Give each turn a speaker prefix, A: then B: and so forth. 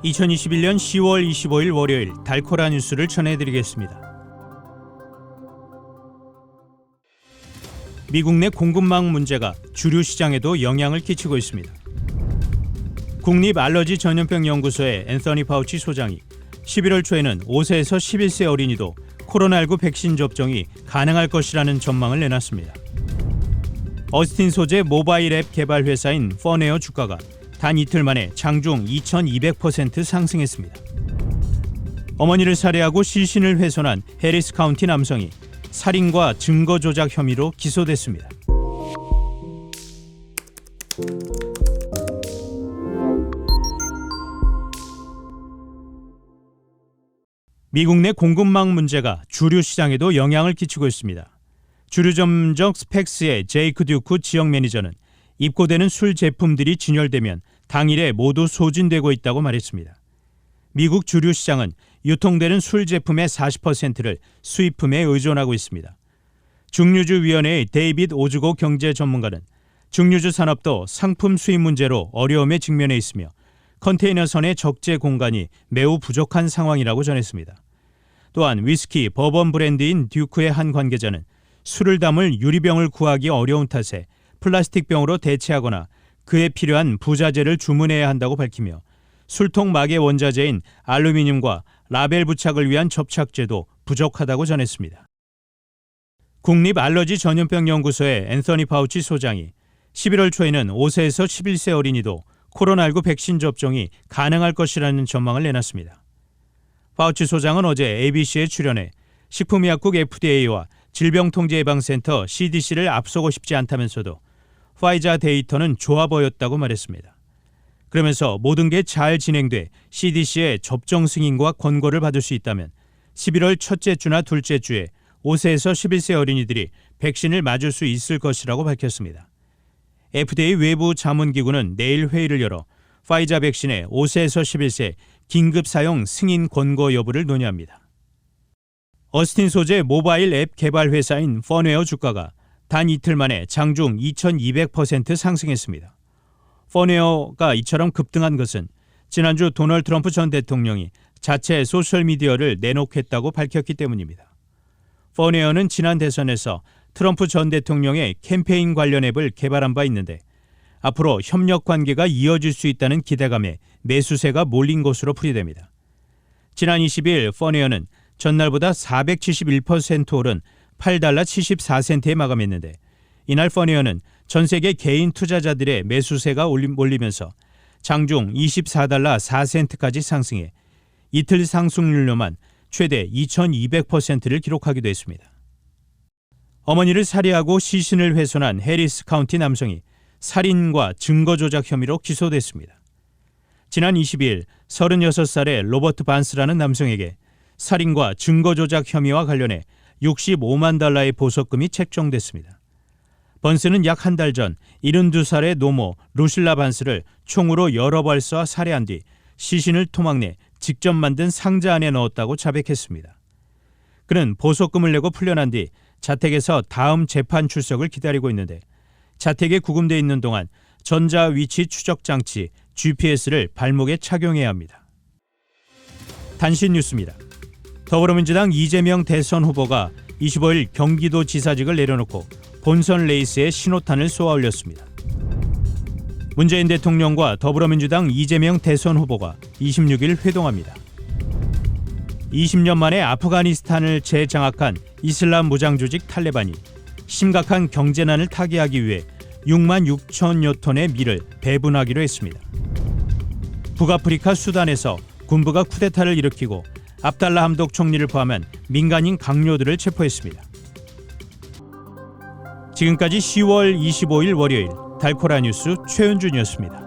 A: 2021년 10월 25일 월요일 달코라 뉴스를 전해드리겠습니다. 미국 내 공급망 문제가 주류 시장에도 영향을 끼치고 있습니다. 국립알러지전염병연구소의 앤서니 파우치 소장이 11월 초에는 5세에서 11세 어린이도 코로나19 백신 접종이 가능할 것이라는 전망을 내놨습니다. 어스틴 소재 모바일 앱 개발 회사인 퍼네어 주가가 단 이틀 만에 장중 2200% 상승했습니다. 어머니를 살해하고 시신을 훼손한 해리스 카운티 남성이 살인과 증거 조작 혐의로 기소됐습니다. 미국 내 공급망 문제가 주류 시장에도 영향을 끼치고 있습니다. 주류 점적 스펙스의 제이크 듀크 지역 매니저는 입고되는 술 제품들이 진열되면 당일에 모두 소진되고 있다고 말했습니다. 미국 주류 시장은 유통되는 술 제품의 40%를 수입품에 의존하고 있습니다. 증류주위원회의 데이빗 오즈고 경제 전문가는 증류주 산업도 상품 수입 문제로 어려움에 직면해 있으며 컨테이너선의 적재 공간이 매우 부족한 상황이라고 전했습니다. 또한 위스키, 버번 브랜드인 듀크의 한 관계자는 술을 담을 유리병을 구하기 어려운 탓에 플라스틱 병으로 대체하거나 그에 필요한 부자재를 주문해야 한다고 밝히며 술통 막의 원자재인 알루미늄과 라벨 부착을 위한 접착제도 부족하다고 전했습니다. 국립알러지전염병연구소의 앤서니 파우치 소장이 11월 초에는 5세에서 11세 어린이도 코로나19 백신 접종이 가능할 것이라는 전망을 내놨습니다. 파우치 소장은 어제 ABC에 출연해 식품의약국 FDA와 질병통제예방센터 CDC를 앞서고 싶지 않다면서도 화이자 데이터는 좋아 보였다고 말했습니다. 그러면서 모든 게 잘 진행돼 CDC의 접종 승인과 권고를 받을 수 있다면 11월 첫째 주나 둘째 주에 5세에서 11세 어린이들이 백신을 맞을 수 있을 것이라고 밝혔습니다. FDA 외부 자문기구는 내일 회의를 열어 화이자 백신의 5세에서 11세 긴급 사용 승인 권고 여부를 논의합니다. 어스틴 소재 모바일 앱 개발 회사인 퍼네어 주가가 단 이틀 만에 장중 2200% 상승했습니다. 퍼네어가 이처럼 급등한 것은 지난주 도널드 트럼프 전 대통령이 자체 소셜미디어를 내놓겠다고 밝혔기 때문입니다. 퍼네어는 지난 대선에서 트럼프 전 대통령의 캠페인 관련 앱을 개발한 바 있는데 앞으로 협력 관계가 이어질 수 있다는 기대감에 매수세가 몰린 것으로 풀이됩니다. 지난 20일 퍼네어는 전날보다 471% 오른 $8 74센트에 마감했는데 이날 퍼네어는 전 세계 개인 투자자들의 매수세가 몰리면서 장중 $24 4센트까지 상승해 이틀 상승률로만 최대 2200%를 기록하기도 했습니다. 어머니를 살해하고 시신을 훼손한 해리스 카운티 남성이 살인과 증거 조작 혐의로 기소됐습니다. 지난 20일 36살의 로버트 반스라는 남성에게 살인과 증거 조작 혐의와 관련해 $65만 보석금이 책정됐습니다. 번스는 약 한 달 전 72살의 노모 루실라 반스를 총으로 여러 발 쏴 살해한 뒤 시신을 토막내 직접 만든 상자 안에 넣었다고 자백했습니다. 그는 보석금을 내고 풀려난 뒤 자택에서 다음 재판 출석을 기다리고 있는데 자택에 구금되어 있는 동안 전자 위치 추적 장치 GPS를 발목에 착용해야 합니다. 단신 뉴스입니다. 더불어민주당 이재명 대선 후보가 25일 경기도 지사직을 내려놓고 본선 레이스에 신호탄을 쏘아 올렸습니다. 문재인 대통령과 더불어민주당 이재명 대선 후보가 26일 회동합니다. 20년 만에 아프가니스탄을 재장악한 이슬람 무장 조직 탈레반이 심각한 경제난을 타개하기 위해 6만 6천여 톤의 밀을 배분하기로 했습니다. 북아프리카 수단에서 군부가 쿠데타를 일으키고 압달라 함독 총리를 포함한 민간인 강요들을 체포했습니다. 지금까지 10월 25일 월요일 달코라 뉴스 최은준이었습니다.